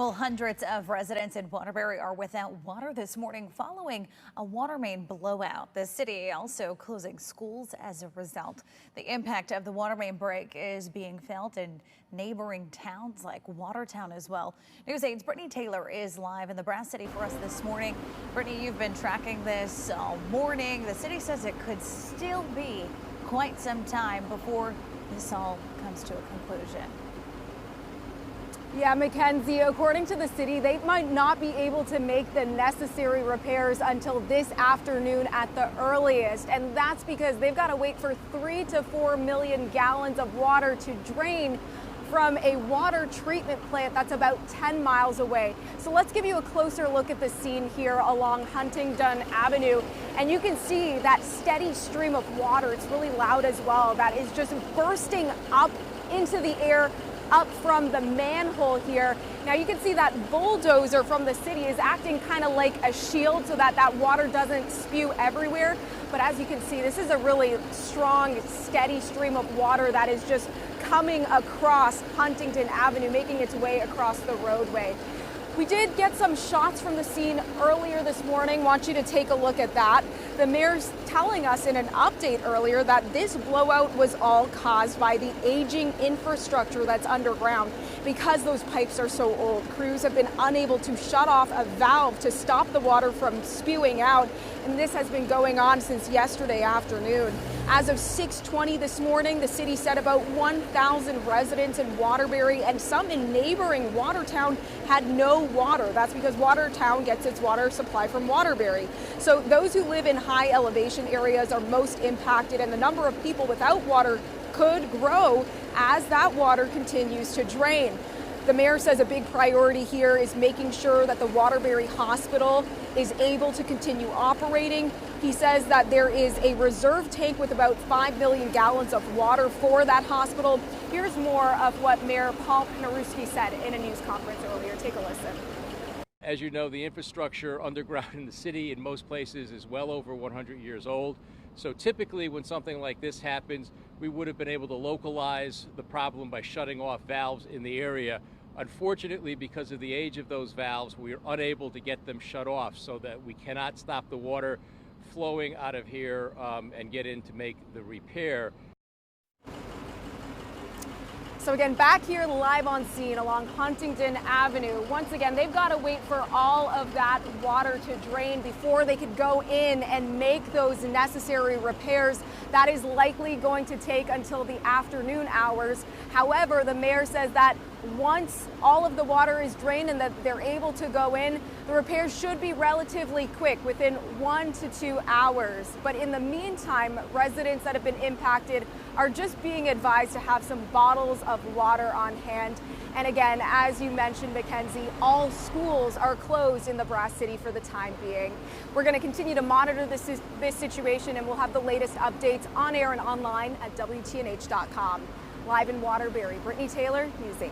Well, hundreds of residents in Waterbury are without water this morning following a water main blowout. The city also closing schools as a result. The impact of the water main break is being felt in neighboring towns like Watertown as well. News 8's Brittany Taylor is live in the Brass City for us this morning. Brittany, you've been tracking this all morning. The city says it could still be quite some time before this all comes to a conclusion. Yeah, Mackenzie, according to the city, they might not be able to make the necessary repairs until this afternoon at the earliest. And that's because they've got to wait for 3 to 4 million gallons of water to drain from a water treatment plant that's about 10 miles away. So let's give you a closer look at the scene here along Huntingdon Avenue. And you can see that steady stream of water. It's really loud as well. That is just bursting up into the air, up from the manhole here. Now you can see that bulldozer from the city is acting kind of like a shield so that that water doesn't spew everywhere. But as you can see, this is a really strong, steady stream of water that is just coming across Huntingdon Avenue, making its way across the roadway. We did get some shots from the scene earlier this morning. Want you to take a look at that. The mayor's telling us in an update earlier that this blowout was all caused by the aging infrastructure that's underground. Because those pipes are so old, crews have been unable to shut off a valve to stop the water from spewing out. And this has been going on since yesterday afternoon. As of 6:20 this morning, the city said about 1,000 residents in Waterbury and some in neighboring Watertown had no water. That's because Watertown gets its water supply from Waterbury. So those who live in high elevation areas are most impacted, and the number of people without water could grow as that water continues to drain. The mayor says a big priority here is making sure that the Waterbury Hospital is able to continue operating. He says that there is a reserve tank with about 5 million gallons of water for that hospital. Here's more of what Mayor Paul Penarewski said in a news conference earlier. Take a listen. As you know, the infrastructure underground in the city in most places is well over 100 years old. So typically when something like this happens, we would have been able to localize the problem by shutting off valves in the area. Unfortunately, because of the age of those valves, we are unable to get them shut off, so that we cannot stop the water flowing out of here and get in to make the repair. So again, back here live on scene along Huntingdon Avenue. Once again, they've got to wait for all of that water to drain before they could go in and make those necessary repairs. That is likely going to take until the afternoon hours. However, the mayor says that once all of the water is drained and that they're able to go in, the repairs should be relatively quick, within 1 to 2 hours. But in the meantime, residents that have been impacted are just being advised to have some bottles of water on hand. And again, as you mentioned, Mackenzie, all schools are closed in the Brass City for the time being. We're going to continue to monitor this situation, and we'll have the latest updates on air and online at WTNH.com. Live in Waterbury, Brittany Taylor, News 8.